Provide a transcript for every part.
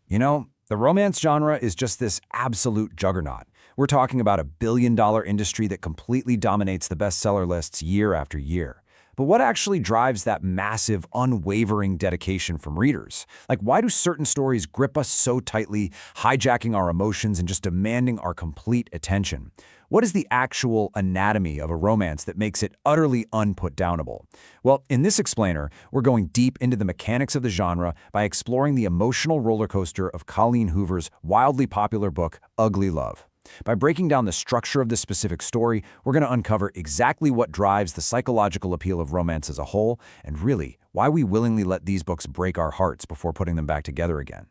The romance genre is just this absolute juggernaut. We're talking about $1 billion industry that completely dominates the bestseller lists year after year. But what actually drives that massive, unwavering dedication from readers? Like, why do certain stories grip us so tightly, hijacking our emotions and just demanding our complete attention? What is the actual anatomy of a romance that makes it utterly unputdownable? Well, in this explainer, we're going deep into the mechanics of the genre by exploring the emotional roller coaster of Colleen Hoover's wildly popular book, Ugly Love. By breaking down the structure of this specific story, we're going to uncover exactly what drives the psychological appeal of romance as a whole, and really, why we willingly let these books break our hearts before putting them back together again.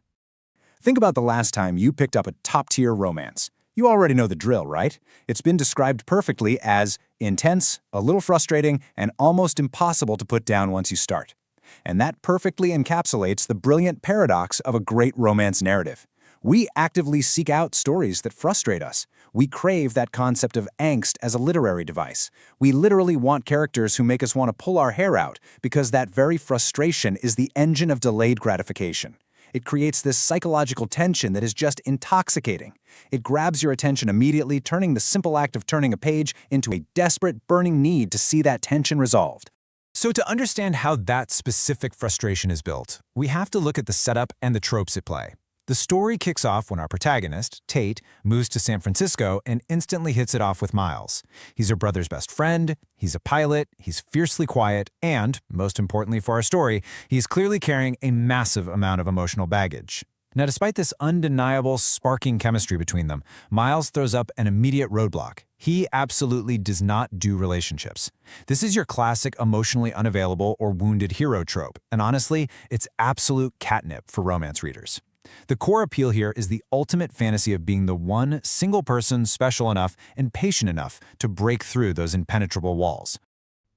Think about the last time you picked up a top-tier romance. You already know the drill, right? It's been described perfectly as intense, a little frustrating, and almost impossible to put down once you start. And that perfectly encapsulates the brilliant paradox of a great romance narrative. We actively seek out stories that frustrate us. We crave that concept of angst as a literary device. We literally want characters who make us want to pull our hair out because that very frustration is the engine of delayed gratification. It creates this psychological tension that is just intoxicating. It grabs your attention immediately, turning the simple act of turning a page into a desperate, burning need to see that tension resolved. So to understand how that specific frustration is built, we have to look at the setup and the tropes at play. The story kicks off when our protagonist, Tate, moves to San Francisco and instantly hits it off with Miles. He's her brother's best friend, he's a pilot, he's fiercely quiet, and, most importantly for our story, he's clearly carrying a massive amount of emotional baggage. Now, despite this undeniable, sparking chemistry between them, Miles throws up an immediate roadblock. He absolutely does not do relationships. This is your classic emotionally unavailable or wounded hero trope, and honestly, it's absolute catnip for romance readers. The core appeal here is the ultimate fantasy of being the one single person special enough and patient enough to break through those impenetrable walls.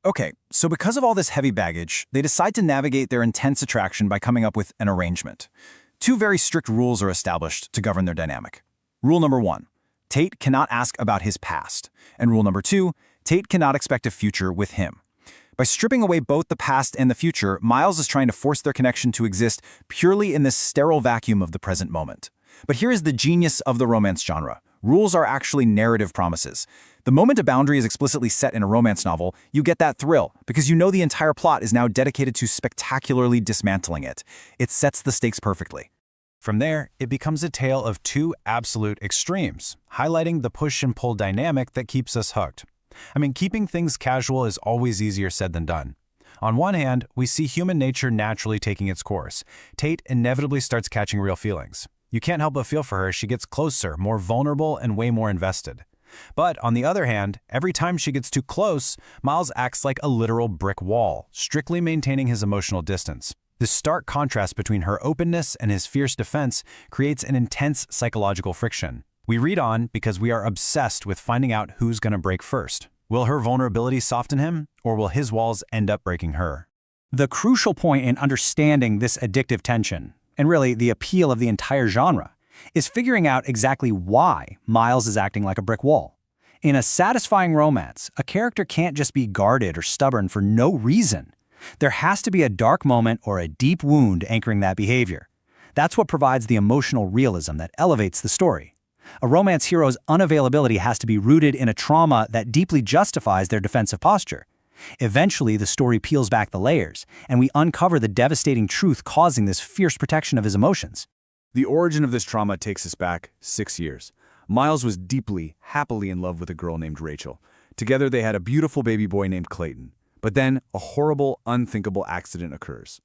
Okay, so because of all this heavy baggage, they decide to navigate their intense attraction by coming up with an arrangement. Two very strict rules are established to govern their dynamic. Rule number 1, Tate cannot ask about his past. And rule number 2, Tate cannot expect a future with him. By stripping away both the past and the future, Miles is trying to force their connection to exist purely in this sterile vacuum of the present moment. But here is the genius of the romance genre. Rules are actually narrative promises. The moment a boundary is explicitly set in a romance novel, you get that thrill, because you know the entire plot is now dedicated to spectacularly dismantling it. It sets the stakes perfectly. From there, it becomes a tale of two absolute extremes, highlighting the push and pull dynamic that keeps us hooked. Keeping things casual is always easier said than done. On one hand, we see human nature naturally taking its course. Tate inevitably starts catching real feelings. You can't help but feel for her as she gets closer, more vulnerable, and way more invested. But on the other hand, every time she gets too close, Miles acts like a literal brick wall, strictly maintaining his emotional distance. This stark contrast between her openness and his fierce defense creates an intense psychological friction. We read on because we are obsessed with finding out who's going to break first. Will her vulnerability soften him, or will his walls end up breaking her? The crucial point in understanding this addictive tension, and really the appeal of the entire genre, is figuring out exactly why Miles is acting like a brick wall. In a satisfying romance, a character can't just be guarded or stubborn for no reason. There has to be a dark moment or a deep wound anchoring that behavior. That's what provides the emotional realism that elevates the story. A romance hero's unavailability has to be rooted in a trauma that deeply justifies their defensive posture. Eventually, the story peels back the layers, and we uncover the devastating truth causing this fierce protection of his emotions. The origin of this trauma takes us back 6 years. Miles was deeply, happily in love with a girl named Rachel. Together, they had a beautiful baby boy named Clayton. But then, a horrible, unthinkable accident occurs.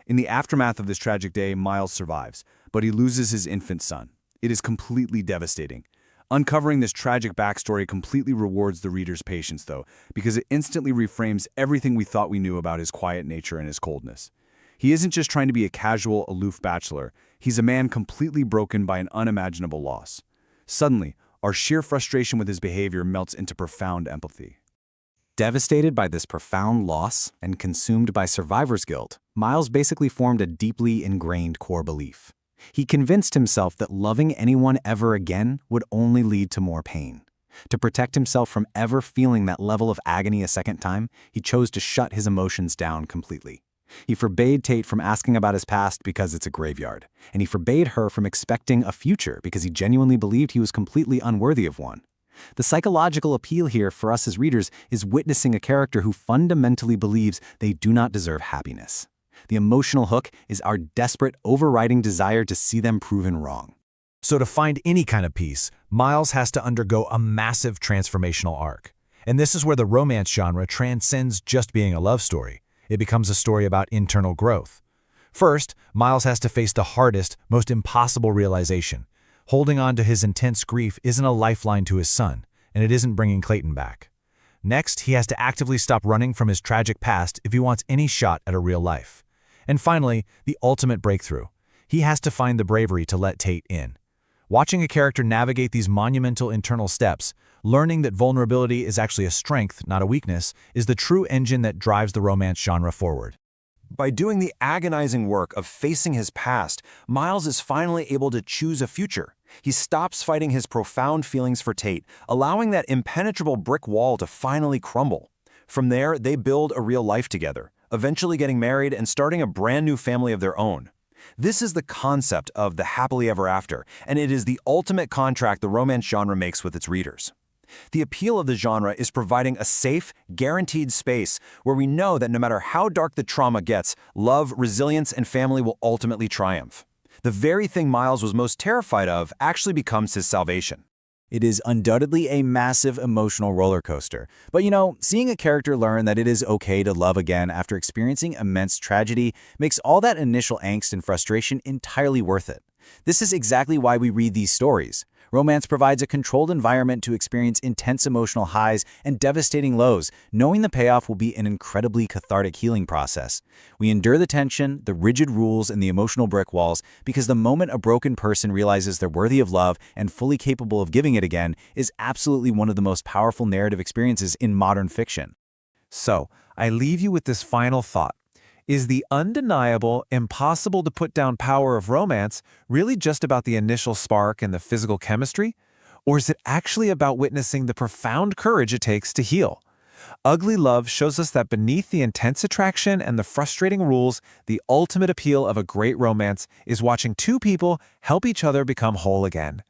In the aftermath of this tragic day, Miles survives, but he loses his infant son. It is completely devastating. Uncovering this tragic backstory completely rewards the reader's patience, though, because it instantly reframes everything we thought we knew about his quiet nature and his coldness. He isn't just trying to be a casual, aloof bachelor. He's a man completely broken by an unimaginable loss. Suddenly, our sheer frustration with his behavior melts into profound empathy. Devastated by this profound loss and consumed by survivor's guilt, Miles basically formed a deeply ingrained core belief. He convinced himself that loving anyone ever again would only lead to more pain. To protect himself from ever feeling that level of agony a second time, he chose to shut his emotions down completely. He forbade Tate from asking about his past because it's a graveyard, and he forbade her from expecting a future because he genuinely believed he was completely unworthy of one. The psychological appeal here for us as readers is witnessing a character who fundamentally believes they do not deserve happiness. The emotional hook is our desperate, overriding desire to see them proven wrong. So to find any kind of peace, Miles has to undergo a massive transformational arc. And this is where the romance genre transcends just being a love story. It becomes a story about internal growth. First, Miles has to face the hardest, most impossible realization. Holding on to his intense grief isn't a lifeline to his son, and it isn't bringing Clayton back. Next, he has to actively stop running from his tragic past if he wants any shot at a real life. And finally, the ultimate breakthrough. He has to find the bravery to let Tate in. Watching a character navigate these monumental internal steps, learning that vulnerability is actually a strength, not a weakness, is the true engine that drives the romance genre forward. By doing the agonizing work of facing his past, Miles is finally able to choose a future. He stops fighting his profound feelings for Tate, allowing that impenetrable brick wall to finally crumble. From there, they build a real life together, eventually getting married and starting a brand new family of their own. This is the concept of the happily ever after, and it is the ultimate contract the romance genre makes with its readers. The appeal of the genre is providing a safe, guaranteed space where we know that no matter how dark the trauma gets, love, resilience, and family will ultimately triumph. The very thing Miles was most terrified of actually becomes his salvation. It is undoubtedly a massive emotional roller coaster. But seeing a character learn that it is okay to love again after experiencing immense tragedy makes all that initial angst and frustration entirely worth it. This is exactly why we read these stories. Romance provides a controlled environment to experience intense emotional highs and devastating lows, knowing the payoff will be an incredibly cathartic healing process. We endure the tension, the rigid rules, and the emotional brick walls because the moment a broken person realizes they're worthy of love and fully capable of giving it again is absolutely one of the most powerful narrative experiences in modern fiction. So, I leave you with this final thought. Is the undeniable, impossible-to-put-down power of romance really just about the initial spark and the physical chemistry? Or is it actually about witnessing the profound courage it takes to heal? Ugly Love shows us that beneath the intense attraction and the frustrating rules, the ultimate appeal of a great romance is watching two people help each other become whole again.